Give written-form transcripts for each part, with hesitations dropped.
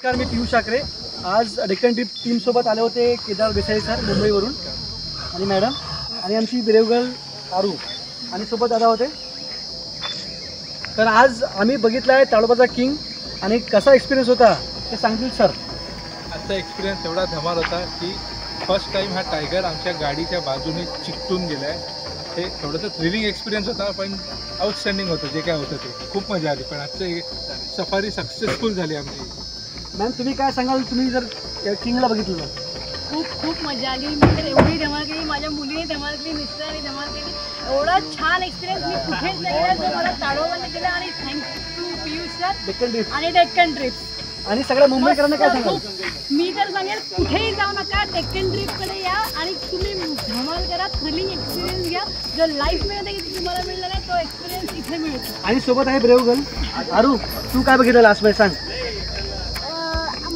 नमस्कार, मी पियुष ठाकरे. आज डेक्कन ट्रिप टीमसोबत आले होते केदार देसाई सर मुंबईवरून आणि मॅडम आणि आमची ब्रेव गर्ल आरू आणि सोबत दादा होते. तर आज आम्ही बघितला आहे ताडोबाचा किंग आणि कसा एक्सपिरियन्स होता ते सांगतील सर. आजचा एक्सपिरियन्स एवढा धमाल होता की फर्स्ट टाइम हा टायगर आमच्या गाडीच्या बाजूने चिकटून गेला आहे. ते थोडंसं थ्रिलिंग एक्सपिरियन्स होता पण आउटस्टँडिंग होतं जे काय होतं ते खूप मजा आली. पण आजची सफारी सक्सेसफुल झाली आमची. मॅम तुम्ही काय सांगाल, तुम्ही जर किंगला बघितलं? खूप मजा आली. मी तर एवढी धमाल केली, माझ्या मुलीने धमाल केली, मिस्टरांनी धमाल केली. एवढा छान एक्सपिरियन्स मी कुठेच नाही केला जो मला ताडोबाने केला. आणि thank you Piyush sir Deccan trip आणि डेक्कन ट्रिप्स आणि सगळ्या मुंबईकरांना काय सांगाल? मी तर सांगेल कुठेही जाऊ नका, डेक्कन ट्रिपकडे या आणि तुम्ही धमाल करा, थ्रिलिंग एक्सपिरियन्स घ्या. जो लाईफमध्ये तुम्हाला मिळणार आहे तो एक्सपिरियन्स इथे मिळतो. आणि सोबत आहे ब्रेव गर्ल आरू. तू काय बघितलं लास्ट मध्ये सांग?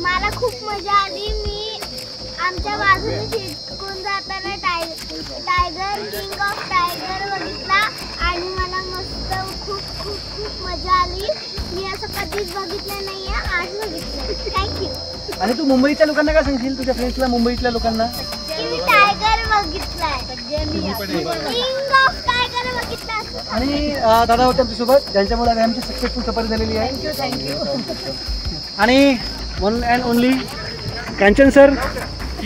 मला खूप मजा आली. मी आमच्या बाजूने चिटकून जाताना टायगर किंग ऑफ टायगर बघितला आणि मला मस्त खूप खूप खूप मजा आली. मी असं कधीच बघितलं नाही आहे, आज बघितलं. थँक्यू. आणि तू मुंबईच्या लोकांना काय सांगशील, तुझ्या फ्रेंड्सला मुंबईतल्या लोकांना? मी टायगर बघितलाय, किंग ऑफ टायगर बघितला. आणि दादा होते आमच्यासोबत ज्यांच्यामुळे आमची सक्सेसफुल सफर झालेली आहे. थँक्यू. आणि one and only Kanchan sir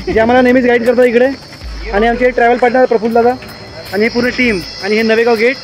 जे आम्हाला नेहमीच गाईड करतात इकडे. आणि आमचे ट्रॅव्हल पार्टनर प्रफुल्ल दादा आणि ही पूर्ण टीम आणि हे नवेगाव गेट.